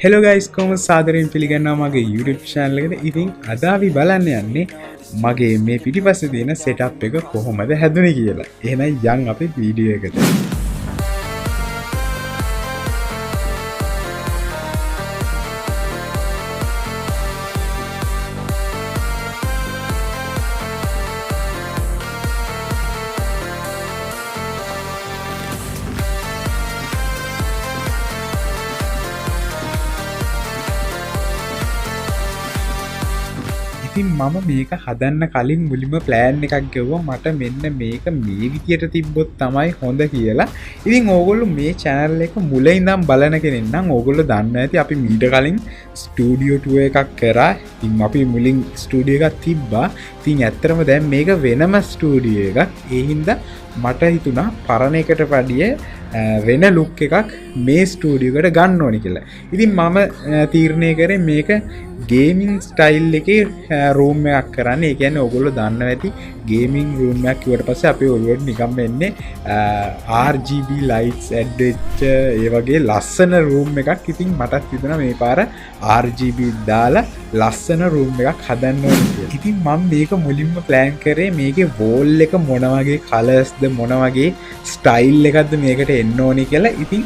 Hello guys කොහොමද සාදරයෙන් පිළිගන්නවා මගේ YouTube channel එකට. ඉතින් අද අපි බලන්න යන්නේ මගේ මේ පිටිපස්සේ තියෙන setup එක කොහොමද හැදුනේ කියලා. එහෙනම් යන් අපි වීඩියෝ එකට. ඉතින් මම මේක හදන්න කලින් මුලින්ම ප්ලෑන් එකක් ගෙවුවා මට මෙන්න මේක මේ විදියට තිබ්බොත් තමයි හොඳ කියලා. ඉතින් ඕගොල්ලෝ මේ channel එක මුල ඉඳන් බලන කෙනෙක් නම් ඕගොල්ලෝ දන්නවා ඇති අපි මීට කලින් ස්ටුඩියෝ ටුර් එකක් කරා. ඉතින් අපි මුලින් ස්ටුඩියෝ එකක් තිබ්බා. ඉතින් ඇත්තටම දැන් මේක වෙනම ස්ටුඩියෝ එකක්. ඒ හින්දා මට හිතුණා පරණ එකට වැඩිය වෙන ලුක් එකක් මේ ස්ටුඩියෝ එකට ගන්න ඕනි කියලා. ඉතින් මම තීරණය කරේ මේක ගේමින් ස්ටයිල් එකේ රූම් එකක් කරන්න. ඒ කියන්නේ ඔයගොල්ලෝ දන්නවා ඇති ගේමින් රූම් එකක් කිව්වට පස්සේ අපේ ඔළුවට නිකම්ම එන්නේ RGB lights add වෙච්ච ඒ වගේ ලස්සන රූම් එකක්. ඉතින් මටත් හිතුණා මේ පාර RGB දාලා ලස්සන රූම් එකක් හදන්න ඕනේ කියලා. ඉතින් මම මේක මුලින්ම ප්ලෑන් කරේ මේකේ වෝල් එක මොන වගේ කලර්ස්ද මොන වගේ ස්ටයිල් එකක්ද මේකට එන්න ඕනේ කියලා. ඉතින්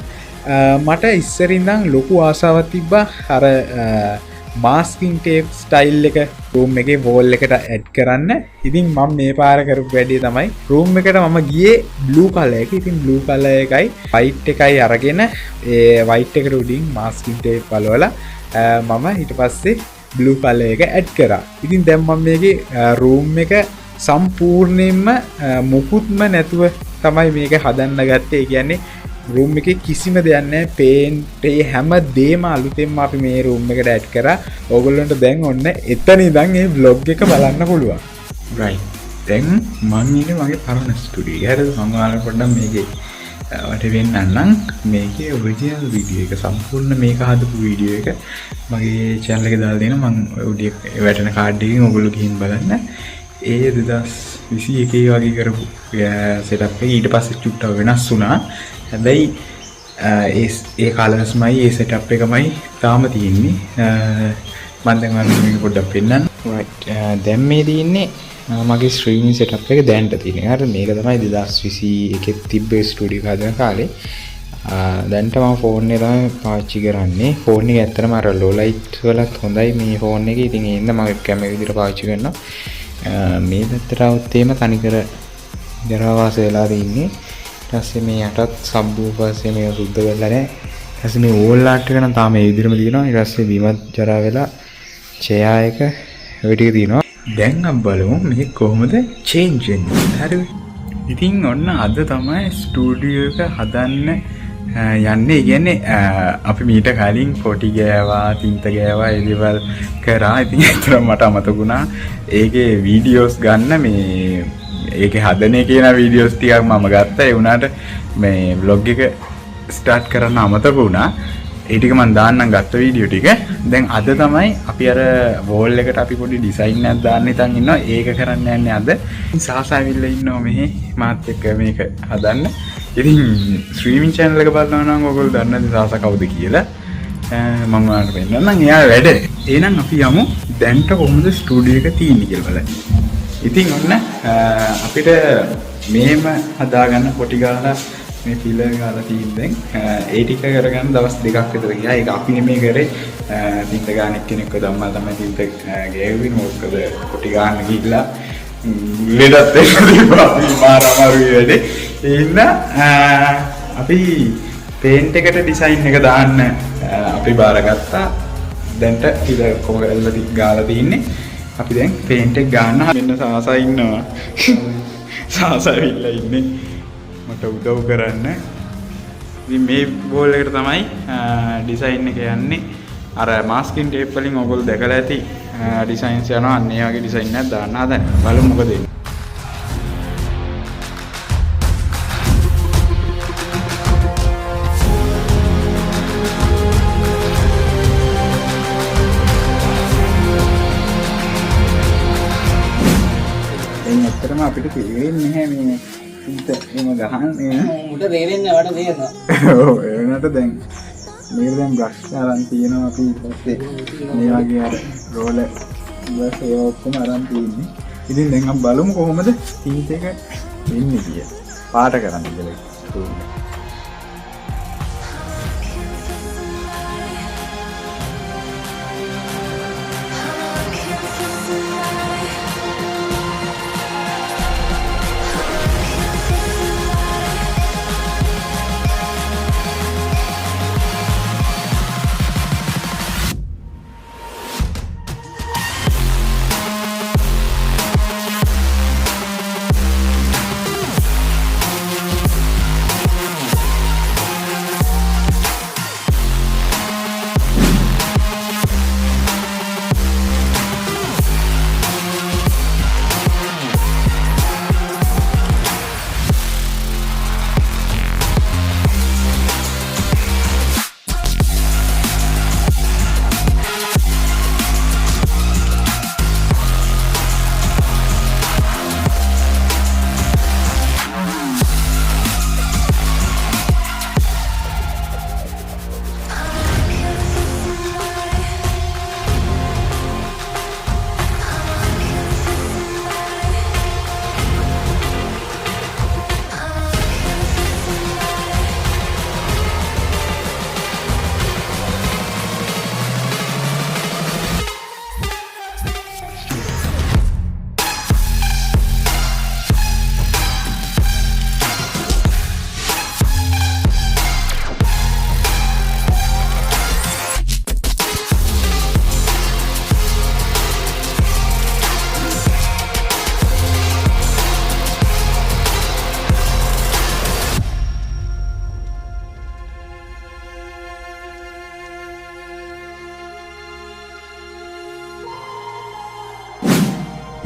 මට ඉස්සරින් ඉඳන් ලොකු ආසාවක් තිබ්බා අර මාස්කින් ටේප් ස්ටයිල් එක රූම් එකේ වෝල් එකට ඇඩ් කරන්න. ඉතින් මම මේ පාර කරපු වැඩේ තමයි රූම් එකට මම ගියේ බ්ලූ කලර් එක. ඉතින් බ්ලූ කලර් එකයි වයිට් එකයි අරගෙන ඒ වයිට් එකට උඩින් මාස්කින් ටේප් බලවලා මම ඊට පස්සේ බ්ලූ කලර් එක ඇඩ් කරා. ඉතින් දැන් මම මේකේ රූම් එක සම්පූර්ණයෙන්ම මුකුත්ම නැතුව තමයි මේක හදන්න ගත්තේ. ඒ කියන්නේ රූම් එකේ කිසිම දෙයක් නැහැ. පේන්ට් ඒ හැම දෙයක්ම අලුතෙන්ම අපි මේ රූම් එකට ඇඩ් කරා. ඕගොල්ලන්ට දැන් ඔන්න එතන ඉඳන් මේ vlog එක බලන්න පුළුවන්. right. දැන් මම ඉන්නේ මගේ පරණ ස්ටුඩියෝ එකේ. හරිද? මම ඔයාලට පොඩ්ඩක් මේකේ වට වෙන්නන්නම්. මේකේ ඔරිජිනල් වීඩියෝ එක සම්පූර්ණ මේක හදපු වීඩියෝ එක මගේ channel එකේ දාලා දෙනවා. මම ඔඩිය වැටෙන කාඩ් එකකින් ඔයගොල්ලෝ ගිහින් බලන්න. ඒ 2021 වගේ කරපු setup එක ඊට පස්සේ චුට්ටක් වෙනස් වුණා. හැබැයි ඒ කලර්ස්මයි ඒ සෙටප් එකමයි තාම තියෙන්නේ. මම දැන් ඔයාලට මේක පොඩ්ඩක් පෙන්නන්න. right. දැන් මේ තියෙන්නේ මගේ ස්ට්‍රීමින් සෙටප් එක දැන්ට තියෙන්නේ. හරි මේක තමයි 2021 තිබ්බ ස්ටුඩියෝ එක හදන කාලේ. දැන්ට මම ෆෝන් එක තමයි පාවිච්චි කරන්නේ. ෆෝන් එක ඇත්තටම අර low light වලත් හොඳයි මේ ෆෝන් එක. ඉතින් ඒ හින්දා මම webcam එක විදිහට පාවිච්චි කරනවා. මේ පැත්තට આવුත් එහෙම තනිකර ජරාවාස වෙලා තියෙන්නේ. ඊටසේ මේ යටත් සබ්වූෆර්ස් මේ සුද්ධ වෙලා නැහැ. ඊටසේ මේ වෝල් ආර්ට් එක නම් තාම ඒ විදිහම තියෙනවා. ඊටසේ බීමත් ජරා වෙලා චෙයා එක ඔය ටික තියෙනවා. දැන් අපි බලමු මේක කොහොමද චේන්ජ් වෙන්නේ. හරිද? ඉතින් ඔන්න අද තමයි ස්ටුඩියෝ එක හදන්න යන්නේ. කියන්නේ අපි මීට කලින් පොටි ගෑවා, තින්ත ගෑවා, ඒ දේවල් කරා. ඉතින් ඒතර මට අමතකුණා ඒකේ වීඩියෝස් ගන්න. මේ ඒකේ හදනේ කියන වීඩියෝස් ටිකක් මම ගත්තා. ඒ වුණාට මේ vlog එක ස්ටාර්ට් කරන්න අමතක වුණා. ඒ ටික මම දාන්නම් ගත්ත වීඩියෝ ටික. දැන් අද තමයි අපි අර වෝල් එකට අපි පොඩි ඩිසයින් එකක් දාන්න හිතන් ඉන්නවා. ඒක කරන්න යන්නේ අද. සාසාවිල්ල ඉන්නවා මෙහි මාත් එක්ක මේක හදන්න. ඉතින් ස්ට්‍රීමින් channel එක බලනවා නම් ඔයගොල්ලෝ දන්නද සාසා කවුද කියලා. මම ඔයාලට පෙන්නන්නම් එයා වැඩ. එහෙනම් අපි යමු දැන්ට කොහොමද ස්ටුඩියෝ එක තියෙන්නේ කියලා බලන්න. ඉතින් ඔන්න අපිට මේම හදාගන්න පොටි ගාලා මේ පිලර් ගාලා තියෙද්දෙන් ඒ ටික කරගන්න දවස් දෙකක් විතර ගියා. ඒක අපි නෙමෙයි කරේ. තින්ත ගාන එක්කෙනෙක්ව ධම්මා තමයි තින්ත ගෑවුවේ. මොකද පොටි ගාන්න ගිහිල්ලා ලෙඩත් එක්ක තිබ්බා. මාර අමාරුයි වැඩේ. ඒ හින්දා අපි පේන්ට් එකට ඩිසයින් එක දාන්න අපි බාරගත්තා. දැන්ට පිලර් කොහොමද ගාලා තින්නේ. අපි දැන් පේන්ට් එක ගන්න මෙන්න සාසා ඉන්නවා. සාසා විල්ලා ඉන්නේ මට උදව් කරන්න. ඉතින් මේ බෝල් එකට තමයි ඩිසයින් එක යන්නේ. අර මාස්කින් ටේප් වලින් ඔයගොල්ලෝ දැකලා ඇති ඩිසයින්ස් යනවා. අන්න ඒ වගේ ඩිසයින් එකක් දාන්න හදන්නේ. බලමු මොකද වෙන්නේ. ඇත්තටම අපිට තේරෙන්නේ නැහැ මේ ඉත එම ගහන්නේ. උඩ තේරෙන්නේ වට තේරෙනවා. ඔව් ඒ වෙනට දැන් මේක දැන් බ්‍රෂ් අරන් තියෙනවා අපි ඊට පස්සේ මේ වගේ අර රෝලර් බ්‍රෂ් ඒවා ඔක්කොම අරන් තියෙන්නේ. ඉතින් දැන් අපි බලමු කොහොමද තීන්ත එක එන්නේ කියලා. පාට කරන්න කියලා.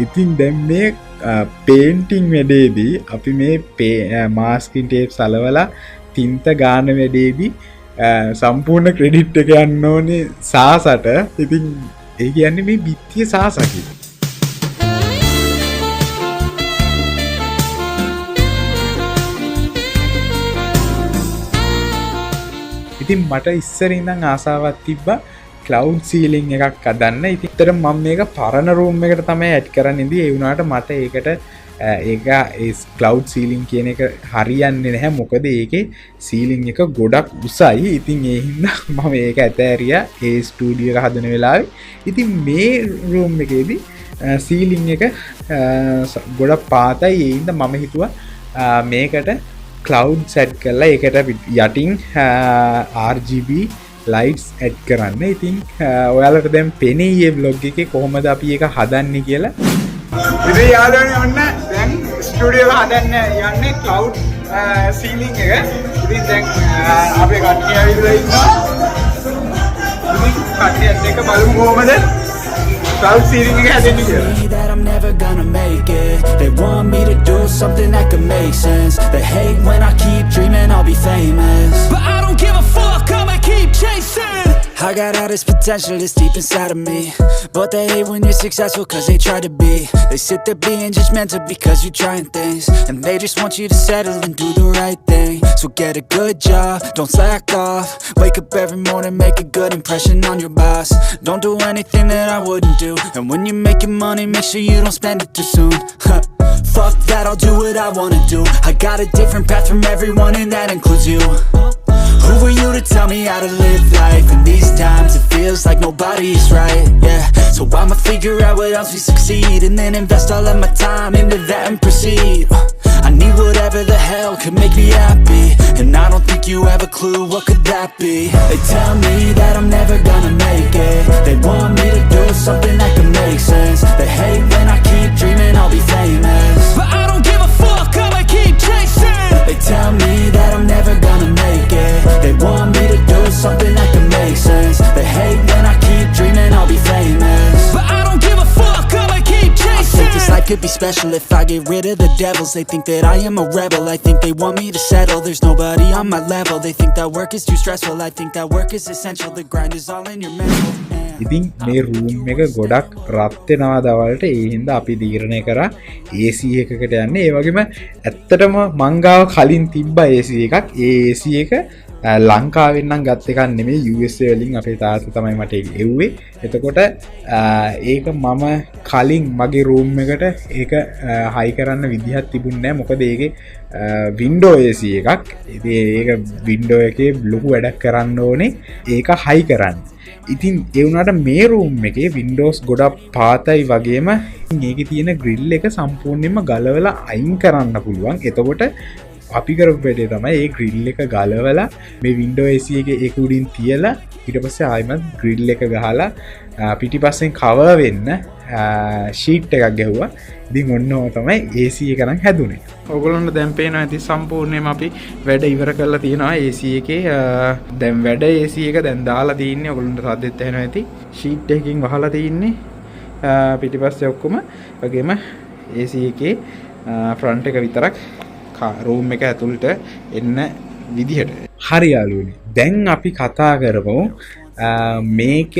ඉතින් දැන් මේ පේන්ටිං වැඩේදී අපි මේ මාස්කින් ටේප් සලවලා තින්ත ගාන වැඩේදී සම්පූර්ණ ක්‍රෙඩිට් එක යන්න ඕනේ සාසට. ඉතින් ඒ කියන්නේ මේ බිත්තිය සාසකි. ඉතින් මට ඉස්සර ඉඳන් ආසාවක් තිබ්බා ක්ලවුඩ් සීලිං එකක් හදන්න. ඉතින් ඇත්තටම මම මේක පරණ රූම් එකට තමයි ඇඩ් කරන්න ඉඳී. ඒ වුණාට මට ඒකට ඒ ක්ලවුඩ් සීලිං කියන එක හරියන්නේ නැහැ. මොකද ඒකේ සීලිං එක ගොඩක් උසයි. ඉතින් ඒ හින්දා මම ඒක ඇතෑරියා ඒ ස්ටුඩියෝ එක හදන වෙලාවේ. ඉතින් මේ රූම් එකේදී සීලිං එක ගොඩක් පාතයි. ඒ හින්දා මම හිතුවා මේකට ක්ලවුඩ් සෙට් කරලා ඒකට යටින් RGB ලයිට්ස් ඇඩ් කරන්න. ඉතින් ඔයාලට දැන් පෙනේ මේ vlog එකේ කොහොමද අපි ඒක හදන්නේ කියලා. ඉතින් යාළුවනේ ඔන්න දැන් ස්ටුඩියෝ එක හදන්න යන්නේ ක්ලවුඩ් සීලිං එක. ඉතින් දැන් අපේ කට්ටිය ඇවිල්ලා ඉන්නවා. ඉතින් කට්ටියත් එක්ක බලමු කොහොමද ක්ලවුඩ් සීලිං එක හැදෙන්නේ කියලා. They want me to do something that could make sense. They hate when I keep dreaming I'll be famous, but I don't give a fuck, I'ma keep chasing. I got all this potential that's deep inside of me, but they hate when you're successful cause they try to be. They sit there being judgmental because you're trying things, and they just want you to settle and do the right thing. So get a good job, don't slack off. Wake up every morning, make a good impression on your boss. Don't do anything that I wouldn't do, and when you're making money, make sure you don't spend it too soon. Fuck that, I'll do what I wanna do. I got a different path from everyone and that includes you. Who are you to tell me how to live life? In these times it feels like nobody's right, yeah. So I'ma figure out what else we succeed, and then invest all of my time into that and proceed. I need whatever the hell could make me happy, and I don't think you have a clue what could that be. They tell me that I'm never gonna make it. They want me to do something that could make sense. They hate when I keep dreaming I'll be famous, but I don't give a fuck, I'ma keep chasing. They tell me that I'm never gonna make it. They want me to do something that could make sense. They hate when I keep dreaming I'll be famous, but I don't give a fuck, I'ma keep chasing. I think this life could be special if I get rid of the devils. They think that I am a rebel, I think they want me to settle. There's nobody on my level. They think that work is too stressful, I think that work is essential. The grind is all in your mental. ඉතින් මේ room එක ගොඩක් රත් වෙනවා දවල්ට. ඒ හින්දා අපි තීරණය කරා AC එකකට යන්න. ඒ වගේම ඇත්තටම මං ගාව කලින් තිබ්බා AC එකක්. ඒ AC එක ලංකාවෙන්නම් ගත්ත එකක් නෙමෙයි USA වලින් අපේ තාත්තා තමයි මට එව්වේ. එතකොට ඒක මම කලින් මගේ රූම් එකට ඒක හයි කරන්න විදිහක් තිබුණේ නැහැ. මොකද ඒකේ වින්ඩෝ AC එකක්. ඉතින් ඒක වින්ඩෝ එකේ ලොකු වැඩක් කරන්න ඕනේ ඒක හයි කරන්න. ඉතින් ඒ වුණාට මේ රූම් එකේ වින්ඩෝස් ගොඩක් පාතයි වගේම මේකේ තියෙන ග්‍රිල් එක සම්පූර්ණයෙන්ම ගලවලා අයින් කරන්න පුළුවන්. එතකොට අපි කරපු වැඩේ තමයි ඒ ග්‍රිල් එක ගලවලා මේ වින්ඩෝ AC එකේ ඒක උඩින් තියලා ඊට පස්සේ ආයෙමත් ග්‍රිල් එක ගහලා පිටිපස්සෙන් කවර් වෙන්න ෂීට් එකක් ගැහුවා. ඉතින් ඔන්න ඔය තමයි AC එක නම් හැදුනේ. ඔයගොල්ලන්ට දැන් පේනවා ඇති සම්පූර්ණයෙන්ම අපි වැඩ ඉවර කරලා තියෙනවා AC එකේ. දැන් වැඩ AC එක දැන් දාලා තින්නේ. ඔයගොල්ලන්ට සද්දෙත් ඇහෙනවා ඇති. ෂීට් එකකින් වහලා තින්නේ පිටිපස්සේ ඔක්කොම. වගේම AC එකේ ෆ්‍රන්ට් එක විතරක් රූම් එක ඇතුළට එන්න විදිහට. හරි යාළුවනේ. දැන් අපි කතා කරමු මේක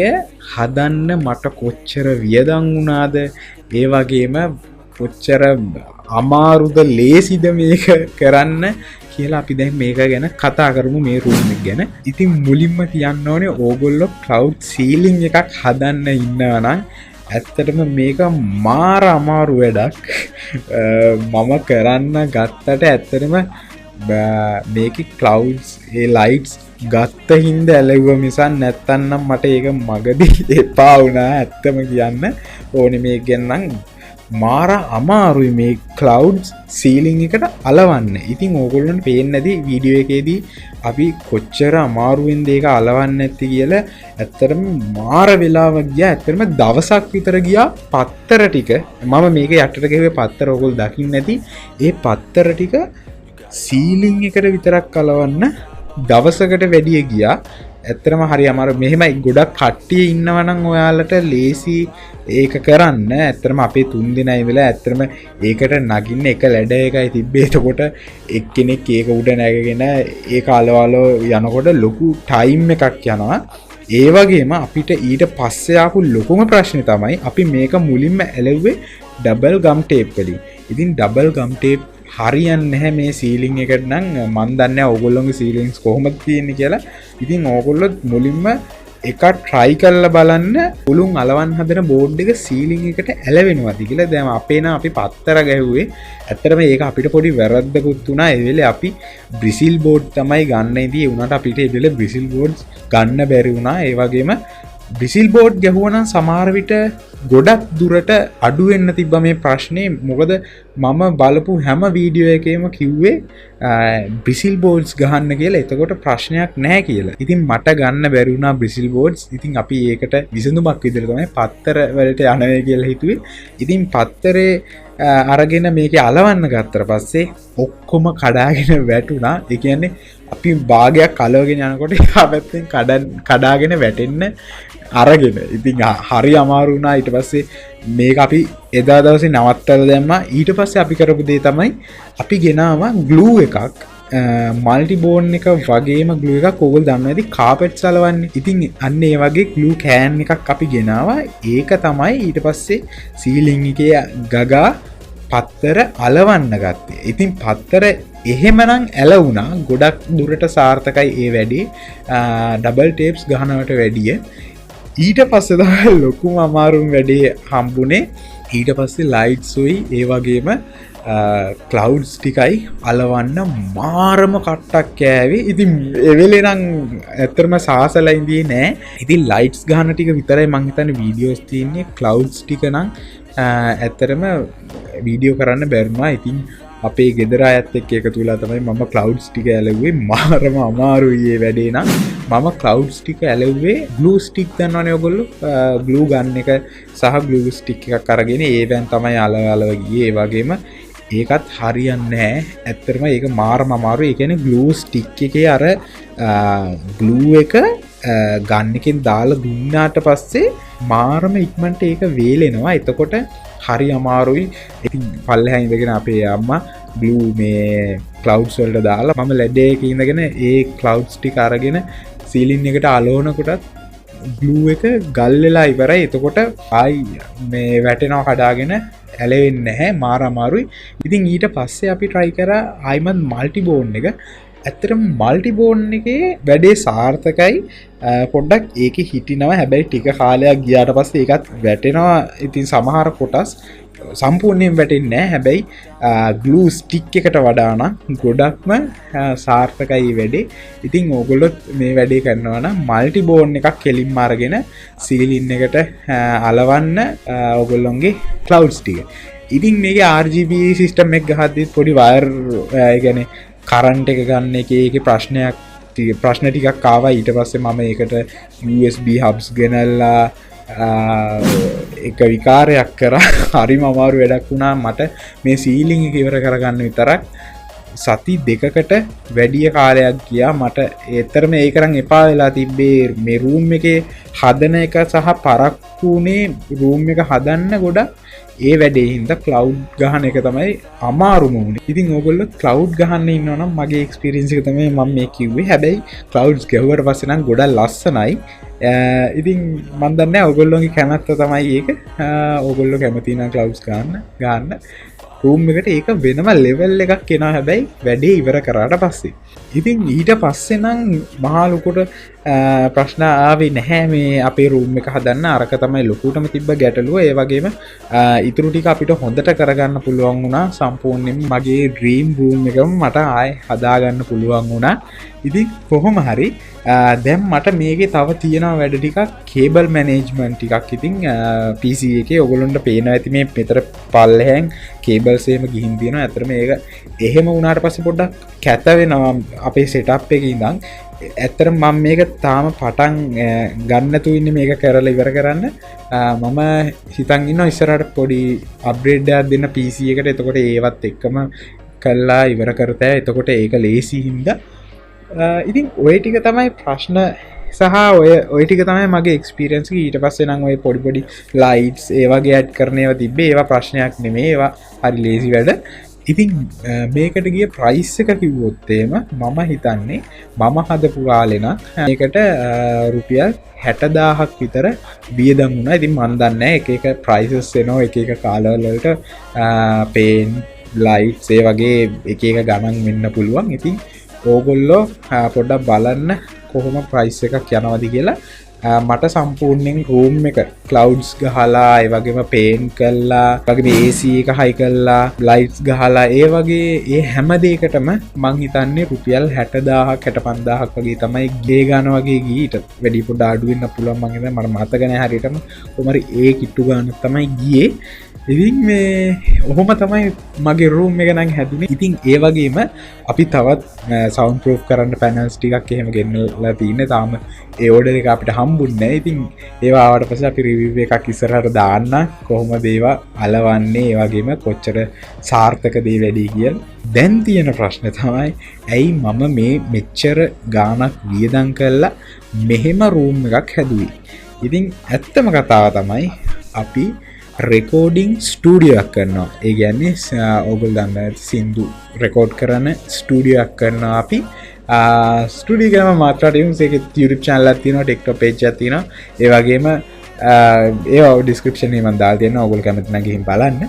හදන්න මට කොච්චර වියදම් වුණාද, ඒ වගේම කොච්චර අමාරුද ලේසිද මේක කරන්න කියලා අපි දැන් මේක ගැන කතා කරමු, මේ රූම් එක ගැන. ඉතින් මුලින්ම කියන්න ඕනේ ඕගොල්ලෝ ක්ලවුඩ් සීලිං එකක් හදන්න ඉන්නවා නම් ඇත්තටම මේක මාර අමාරු වැඩක්. මම කරන්න ගත්තට ඇත්තටම මේක කලවුඩ්ස් ඒ ලයිට්ස් ගත්ත හින්ද ඇලෙව්ව මිසක් නැත්තම් මට ඒක මගදී එපා වුණා. ඇත්තම කියන්න ඕනේ මේක ගැන නම් මාර අමාරුයි මේ ක්ලවුඩ්ස් සීලිං එකට අලවන්න. ඉතින් ඕගොල්ලන්ට පේන්නේ නැති වීඩියෝ එකේදී අපි කොච්චර අමාරුවෙන්ද ඒක අලවන්න නැති කියලා. ඇත්තටම මාර වෙලාවක් ගියා. ඇත්තටම දවසක් විතර ගියා පත්තර ටික මම මේක යටට ගෙවේ පත්තර ඕගොල්ලෝ දකින්න නැති ඒ පත්තර ටික සීලිං එකට විතරක් අලවන්න දවසකට වැඩිය ගියා. ඇත්තටම හරි අමාරු. මෙහෙමයි ගොඩක් කට්ටිය ඉන්නවනම් ඔයාලට ලේසි ඒක කරන්න. ඇත්තටම අපේ 3 දෙනා ඉඳලා ඇත්තටම ඒකට නගින්න එක ලැඩ එකයි තිබ්බේ. එතකොට එක්කෙනෙක් ඒක උඩ නැගගෙන ඒක අලවලෝ යනකොට ලොකු ටයිම් එකක් යනවා. ඒ වගේම අපිට ඊට පස්සේ ආපු ලොකුම ප්‍රශ්නේ තමයි අපි මේක මුලින්ම ඇලෙව්වේ ඩබල් ගම් ටේප් වලින්. ඉතින් ඩබල් ගම් ටේප් හරියන්නේ නැහැ මේ සීලිං එකට නම්. මන් දන්නේ නැහැ ඕගොල්ලෝගේ සීලින්ස් කොහොමද තියෙන්නේ කියලා. ඉතින් ඕගොල්ලෝ මුලින්ම එක try කරලා බලන්න පුළුන් අලවන්න හදන බෝඩ් එක සීලිං එකට ඇලවෙනවද කියලා. දැන් අපේ නම් අපි පත්තර ගැහුවේ. ඇත්තටම ඒක අපිට පොඩි වැරද්දකුත් වුණා. ඒ වෙලේ අපි බ්‍රිසිල් බෝඩ් තමයි ගන්න ඉදී. ඒ වුණාට අපිට ඒ වෙලේ බ්‍රිසිල් බෝඩ්ස් ගන්න බැරි වුණා. ඒ වගේම බ්‍රිසිල් බෝඩ් ගැහුවනම් සමහර විට ගොඩක් දුරට අඩු වෙන්න තිබ්බ මේ ප්‍රශ්නේ. මොකද මම බලපු හැම වීඩියෝ එකේම කිව්වේ බ්‍රිසිල් බෝඩ්ස් ගහන්න කියලා. එතකොට ප්‍රශ්නයක් නැහැ කියලා. ඉතින් මට ගන්න බැරි වුණා බ්‍රිසිල් බෝඩ්ස්. ඉතින් අපි ඒකට විසඳුමක් විදිහට තමයි පත්තර වලට යනවා කියලා හිතුවේ. ඉතින් පත්තරේ අරගෙන මේකේ අලවන්න ගත්තට පස්සේ ඔක්කොම කඩාගෙන වැටුණා. ඒ කියන්නේ අපි භාගයක් අලවගෙන යනකොට එහා පැත්තෙන් කඩාගෙන වැටෙන්න අරගෙන. ඉතින් හරි අමාරු වුණා. ඊට පස්සේ මේක අපි එදා දවසේ නවත්තලා දැම්මා. ඊට පස්සේ අපි කරපු දේ තමයි අපි ගෙනාවා ග්ලූ එකක්. මල්ටි බෝන් එක වගේම ග්ලූ එකක් ඕගොල්ලෝ දන්නවා ඇති කාපට්ස් අලවන්නේ. ඉතින් අන්න ඒ වගේ ග්ලූ කෑන් එකක් අපි ගෙනාවා. ඒක තමයි ඊට පස්සේ සීලිං එකේ ගගා පත්තර අලවන්න ගත්තේ. ඉතින් පත්තර එහෙමනම් ඇලවුණා. ගොඩක් දුරට සාර්ථකයි ඒ වැඩේ ඩබල් ටේප්ස් ගහනවට වැඩිය. ඊට පස්සේ තමයි ලොකුම අමාරුම වැඩේ හම්බුනේ. ඊට පස්සේ ලයිට්ස් උයි ඒ වගේම ක්ලවුඩ්ස් ටිකයි අලවන්න මාරම කට්ටක් කෑවේ. ඉතින් ඒ වෙලේ නම් ඇත්තටම සාසලා ඉඳී නෑ. ඉතින් ලයිට්ස් ගහන ටික විතරයි මං හිතන්නේ වීඩියෝස් තියෙන්නේ. ක්ලවුඩ්ස් ටික නම් ඇත්තටම වීඩියෝ කරන්න බැරිුණා. ඉතින් අපේ ගෙදර අයත් එක්ක එකතු වෙලා තමයි මම ක්ලවුඩ්ස් ටික ඇලෙව්වේ. මාරම අමාරුයි මේ වැඩේ නම්. මම ක්ලවුඩ්ස් ටික ඇලෙව්වේ ග්ලූ ස්ටික් දන්නවනේ ඔයගොල්ලෝ. ග්ලූ ගන් එක සහ ග්ලූ ස්ටික් එකක් අරගෙන ඒවෙන් තමයි අලව ගියේ. ඒ වගේම ඒකත් හරියන්නේ නැහැ. ඇත්තටම ඒක මාරම අමාරුයි. ඒ කියන්නේ ග්ලූ ස්ටික් එකේ අර ග්ලූ එක ගන් එකෙන් දාලා දුන්නාට පස්සේ මාරම ඉක්මනට ඒක වේලෙනවා. එතකොට හරි අමාරුයි. ඉතින් පල්ලෙහා ඉඳගෙන අපේ අම්මා ග්ලූ මේ ක්ලවුඩ්ස් වලට දාලා මම ලැඩ් එකේ ඉඳගෙන ඒ ක්ලවුඩ්ස් ටික අරගෙන සීලින් එකට අලවනකොටත් ග්ලූ එක ගල් වෙලා ඉවරයි. එතකොට ආයි මේ වැටෙනවා කඩාගෙන ඇලෙන්නේ නැහැ. මාර අමාරුයි. ඉතින් ඊට පස්සේ අපි try කරා ආයිමත් මල්ටි බෝන් එක. ඇත්තටම මල්ටිබෝන් එකේ වැඩේ සාර්ථකයි පොඩ්ඩක් ඒක හිටිනවා හැබැයි ටික කාලයක් ගියාට පස්සේ ඒකත් වැටෙනවා ඉතින් සමහර කොටස් සම්පූර්ණයෙන් වැටෙන්නේ නැහැ හැබැයි ග්ලූ ස්ටික් එකට වඩා නම් ගොඩක්ම සාර්ථකයි වැඩේ ඉතින් ඕගොල්ලෝ මේ වැඩේ කරනවා නම් මල්ටිබෝන් එකක් කෙලින්ම අරගෙන සීලින් එකට අලවන්න ඕගොල්ලොන්ගේ ක්ලවුඩ්ස් ටික ඉතින් මේක RGB සිස්ටම් එක ගහද්දිත් පොඩි වයර් يعني කරන්ට් එක ගන්න එකේ ප්‍රශ්න ටිකක් ආවා ඊට පස්සේ මම ඒකට USB hubs ගෙනල්ලා එක විකාරයක් කරා හරිම අමාරු වැඩක් වුණා මට මේ සීලින් එක ඉවර කරගන්න විතරක් සති දෙකකට වැඩි කාලයක් ගියා මට ඒතරම ඒකරන් එපා වෙලා තිබ්බේ මේ රූම් එකේ හදන එක සහ පරක්කුනේ රූම් එක හදන්න ගොඩක් ඒ වැඩේ හින්දා ක්ලවුඩ් ගහන එක තමයි අමාරුම වුණේ. ඉතින් ඕගොල්ලෝ ක්ලවුඩ් ගහන්න ඉන්නවා නම් මගේ එක්ස්පීරියන්ස් එක තමයි මම මේ කිව්වේ. හැබැයි ක්ලවුඩ්ස් ගහුවට පස්සේ නම් ගොඩක් ලස්සනයි. ඉතින් මම දන්නේ ඕගොල්ලෝගේ කැමැත්ත තමයි ඒක. ඕගොල්ලෝ කැමති නම් ක්ලවුඩ්ස් ගන්න. රූම් එකට ඒක වෙනම ලෙවල් එකක් එනවා හැබැයි වැඩේ ඉවර කරාට පස්සේ. ඉතින් ඊට පස්සේ නම් මහා ලොකුට ප්‍රශ්න ආවේ නැහැ මේ අපේ රූම් එක හදන්න අරක තමයි ලොකුටම තිබ්බ ගැටලුව ඒ වගේම ඉතුරු ටික අපිට හොඳට කරගන්න පුළුවන් වුණා සම්පූර්ණයෙන්ම මගේ ඩ්‍රීම් රූම් එකම මට ආයේ හදාගන්න පුළුවන් වුණා ඉතින් කොහොම හරි දැන් මට මේකේ තව තියෙනවා වැඩ ටිකක් කේබල් මැනේජ්මන්ට් ටිකක් ඉතින් PC එකේ ඔයගොල්ලන්ට පේනවා ඇති මේ මෙතර පල්ලෙහෙන් කේබල්ස් එහෙම ගිහින් තියෙනවා අතරම ඒක එහෙම වුණාට පස්සේ පොඩ්ඩක් කැත වෙනවා අපේ සෙටප් එකේ ඉඳන් ඇත්තටම මම මේක තාම පටන් ගන්නතු ඉන්නේ මේක කරලා ඉවර කරන්න මම හිතන් ඉන්නවා ඉස්සරහට පොඩි අප්ග්‍රේඩ් එකක් දෙන්න PC එකට එතකොට ඒවත් එක්කම කළා ඉවර කරතෑ එතකොට ඒක ලේසි හින්දා ඉතින් ඔය ටික තමයි ප්‍රශ්න සහ ඔය ටික තමයි මගේ එක්ස්පීරියන්ස් එක ඊට පස්සේ නම් ඔය පොඩි ලයිට්ස් ඒ වගේ ඇඩ් කරන ඒවා තිබ්බේ ඒවා ප්‍රශ්නයක් නෙමෙයි ඒවා හරි ලේසි වැඩ ඉතින් මේකට ගිය ප්‍රයිස් එක කිව්වොත් එහෙම මම හිතන්නේ මම හදපු කාලේ නම් මේකට රුපියල් 60000ක් විතර වියදම් වුණා. ඉතින් මම දන්නේ එක එක ප්‍රයිසස් එනවා එක එක කාලවල වලට පේන් ලයිට්ස් ඒ වගේ එක එක ගණන් වෙන්න පුළුවන්. ඉතින් ඕගොල්ලෝ පොඩ්ඩක් බලන්න කොහොම ප්‍රයිස් එකක් යනවද කියලා මට සම්පූර්ණයෙන් රූම් එක ක්ලවුඩ්ස් ගහලා ඒ වගේම පේන් කළා වගේම AC එක හයි කළා ලයිට්ස් ගහලා ඒ වගේ ඒ හැම දෙයකටම මං හිතන්නේ රුපියල් 60000ක් 65000ක් වගේ තමයි ගේ ගන්න වගේ ගියේ ඊට වැඩි පොඩ අඩු වෙන්න පුළුවන් මං හිතන්නේ මට මතක නැහැ හරියටම කොහමරි ඒ කිට්ටු ගන්න තමයි ගියේ ඉතින් මේ ඔහොම තමයි මගේ රූම් එක නම් හැදුනේ. ඉතින් ඒ වගේම අපි තවත් සවුන්ඩ් ප්‍රූෆ් කරන්න පැනල්ස් ටිකක් එහෙම ගෙන්නලා තින්නේ. තාම ඒ ඕඩර් එක අපිට හම්බුන්නේ නැහැ. ඉතින් ඒවා ආවට පස්සේ අපි රිවිව් එකක් ඉස්සරහට දාන්න කොහොමද ඒවා අලවන්නේ ඒ වගේම කොච්චර සාර්ථකද ඒ වැඩි කියලා. දැන් තියෙන ප්‍රශ්නේ තමයි ඇයි මම මේ මෙච්චර ගාණක් වියදම් කළා මෙහෙම රූම් එකක් හැදුවේ. ඉතින් ඇත්තම කතාව තමයි අපි රෙකෝඩිං ස්ටූඩියෝ එකක් කරනවා. ඒ කියන්නේ ඕගොල්ලෝ දන්න සින්දු රෙකෝඩ් කරන ස්ටූඩියෝ එකක් කරනවා අපි. ස්ටූඩියෝ එකම මාත්‍රා ටියුන්ස් එකේ YouTube channel එකක් තියෙනවා, TikTok page එකක් තියෙනවා. ඒ වගේම ඒවා description එකේ මම දාලා තියෙනවා. ඕගොල්ලෝ කැමති නම් ගිහින් බලන්න.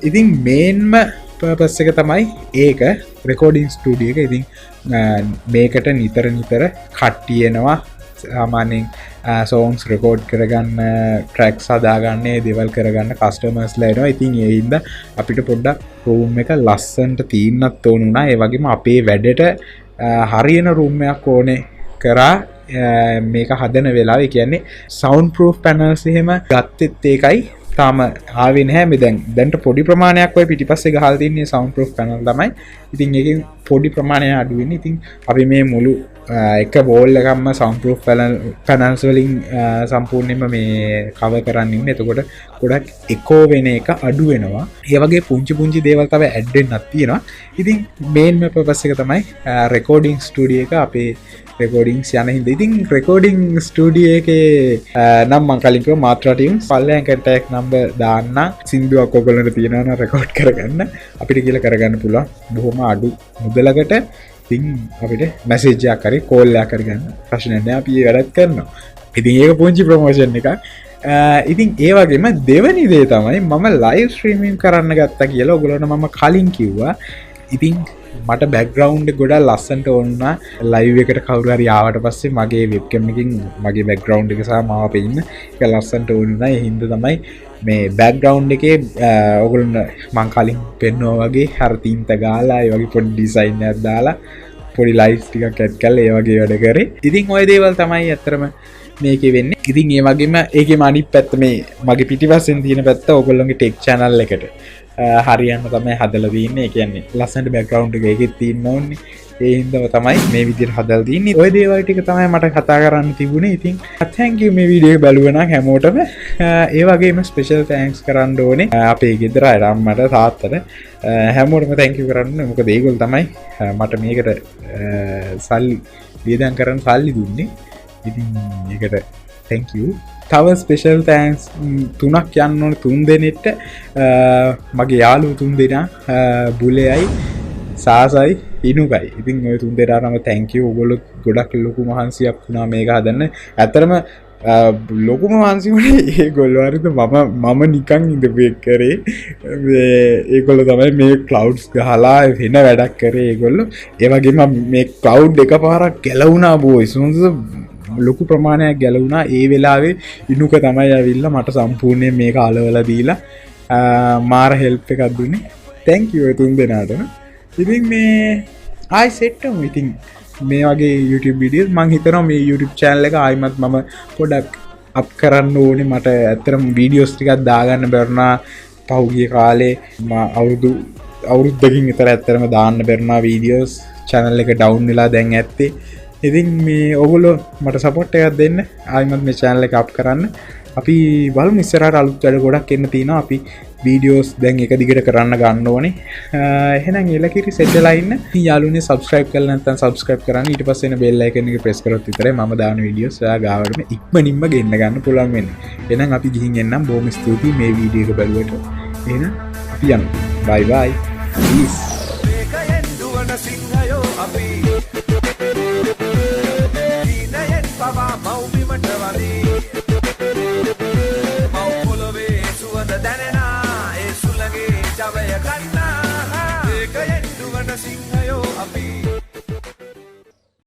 ඉතින් මේන්ම පර්පස් එක තමයි ඒක රෙකෝඩිං ස්ටූඩියෝ එක. ඉතින් මේකට නිතර කට්ටිය එනවා. සාමාන්‍යයෙන් සෝන්ස් රෙකෝඩ් කරගන්න ට්‍රැක්ස් හදාගන්නේ දේවල් කරගන්න කස්ටමර්ස්ලා එනවා. ඉතින් ඒ හින්දා අපිට පොඩ්ඩක් රූම් එක ලස්සනට තියෙන්නත් ඕන වුණා. ඒ වගේම අපේ වැඩට හරියන රූම් එකක් ඕනේ කරා මේක හදන වෙලාවේ. කියන්නේ සවුන්ඩ් ප්‍රූෆ් පැනල්ස් එහෙම ගත්තෙත් ඒකයි තාම ආවේ නැහැ. මේ දැන්ට පොඩි ප්‍රමාණයක් ඔය පිටිපස්සේ ගහලා තින්නේ සවුන්ඩ් ප්‍රූෆ් පැනල් තමයි. ඉතින් ඒකෙන් පොඩි ප්‍රමාණයක් අඩු වෙන්නේ. ඉතින් අපි මේ මුළු එක බෝල් එකක්ම සවුන්ඩ් ප්‍රූෆ් පැනල්ස් වලින් සම්පූර්ණයෙන්ම මේ කවර් කරන්න ඉන්නේ. එතකොට ගොඩක් එකෝ වෙන එක අඩු වෙනවා. ඒ වගේ පුංචි දේවල් තමයි ඇඩ් වෙන්නත් තියෙනවා. ඉතින් මේන්ම පර්පස් එක තමයි රෙකෝඩින් ස්ටුඩියෝ එක අපේ රෙකෝඩින්ස් යන හින්දා. ඉතින් රෙකෝඩින් ස්ටුඩියෝ එකේ නම් මම කලින් කිව්වා මාත්‍රා ටියුන්ස් පල්ලෙන් කන්ටැක්ට් නම්බර් දාන්න සින්දුවක් ඔයගොල්ලන්ට තියෙනවා නම් රෙකෝඩ් කරගන්න අපිට කියලා කරගන්න පුළුවන් බොහොම අඩු මුදලකට. ඉතින් අපිට මැසේජ් එකක් හරි කෝල් එකක් හරි ගන්න ප්‍රශ්න නැහැ. අපි ඒ වැඩත් කරනවා. ඉතින් ඒක පුංචි ප්‍රොමෝෂන් එකක්. ඉතින් ඒ වගේම දෙවැනි දේ තමයි මම ලයිව් ස්ට්‍රීමින් කරන්න ගත්තා කියලා ඔයගොල්ලන්ට මම කලින් කිව්වා. ඉතින් මට බැක්ග්‍රවුන්ඩ් ගොඩක් ලස්සනට ඕන ලයිව් එකට කවුරු හරි ආවට පස්සේ මගේ වෙබ්කැම් එකකින් මගේ බැක්ග්‍රවුන්ඩ් එක සහ මාව පෙන්න ඒක ලස්සනට ඕන නැහැ. ඒ හින්දා තමයි මේ බැක්ග්‍රවුන්ඩ් එකේ ඔයගොල්ලෝ මං කලින් පෙන්නුවා වගේ අර තීන්ත ගාලා ඒ වගේ පොඩි ඩිසයින් එකක් දාලා පොඩි ලයිට්ස් ටිකක් ඇඩ් කරලා ඒ වගේ වැඩ කරේ. ඉතින් ওই දේවල් තමයි අත්‍තරම මේකේ වෙන්නේ. ඉතින් ඒ වගේම ඒකේ අනිත් පැත්ත මේ මගේ පිටිපස්සෙන් තියෙන පැත්ත ඔයගොල්ලෝගේ ටෙක් channel එකට හරියන්න තමයි හදලා තින්නේ. ඒ කියන්නේ ලස්සනට බෑග්ග්‍රවුන්ඩ් එක එකේ තියෙන්න ඕනේ. ඒ හින්දාම තමයි මේ විදිහට හදලා තින්නේ. ওই දේවල් ටික තමයි මට කතා කරන්න තිබුණේ. ඉතින් thank you මේ වීඩියෝ එක බලුවා නම් හැමෝටම. ඒ වගේම ස්පෙෂල් තෑන්ක්ස් කරන්න ඕනේ අපේ ගෙදර අය අම්මට තාත්තට හැමෝටම thank you කරන්න. මොකද ඒගොල්ලෝ තමයි මට මේකට සල්ලි වියදම් කරන්න සල්ලි දුන්නේ. ඉතින් ඒකට thank you. තව ස්පෙෂල් තෑන්ක්ස් 3ක් යන්න ඕනේ 3 දෙනෙක්ට. මගේ යාළුවෝ 3 දෙනා බුලෙයි සාසයි ඉනුකයි. ඉතින් ඔය 3 දෙනාටම thank you. ඔයගොල්ලෝ ගොඩක් ලොකු මහන්සියක් වුණා මේක හදන්න. ඇත්තටම ලොකුම මහන්සි වුණේ ඒගොල්ලෝ හරිද මම නිකන් ඉඳපු කරේ. ඒගොල්ලෝ තමයි මේ ක්ලවුඩ්ස් ගහලා වෙන වැඩක් කරේ ඒගොල්ලෝ. ඒ වගේම මේ ක්ලවුඩ් එකපාරක් ගැලවුණා බොයිස්. ලොකු ප්‍රමාණයක් ගැලවුණා. ඒ වෙලාවේ ඉනුක තමයි ඇවිල්ලා මට සම්පූර්ණයෙන් මේක අලවලා දීලා මාර හෙල්ප් එකක් දුන්නේ. thank you තුන් දෙනාටම. ඉතින් මේ ආයි සෙට් වෙමු. ඉතින් මේ වගේ YouTube videos මම හිතනවා මේ YouTube channel එක ආයිමත් මම පොඩක් අප් කරන්න ඕනේ. මට ඇත්තටම videos ටිකක් දාගන්න බැරුණා පහුගිය කාලේ. අවුරුද්දකින් විතර ඇත්තටම දාන්න බැරුණා videos. channel එක down වෙලා දැන් ඇත්තේ. ඉතින් මේ ඔයගොල්ලෝ මට සපෝට් එකක් දෙන්න. ආයිමත් මේ channel එක අප් කරන්න. අපි බලමු ඉස්සරහට අලුත් වැඩ ගොඩක් එන්න තියෙනවා. අපි videos දැන් එක දිගට කරන්න ගන්න ඕනේ. එහෙනම් එලකිරි සෙට් වෙලා ඉන්න. යාළුවනේ subscribe කරලා නැත්නම් subscribe කරන්න. ඊට පස්සේ එන bell icon එක press කරොත් විතරයි මම දාන videos ඔයා ගාවටම ඉක්මනින්ම ගෙන්න ගන්න පුළුවන් වෙන්නේ. එහෙනම් අපි ගිහින් එන්නම්. බොහොම ස්තුතියි මේ වීඩියෝ එක බලුවට. එහෙනම් අපි යමු. bye bye. peace.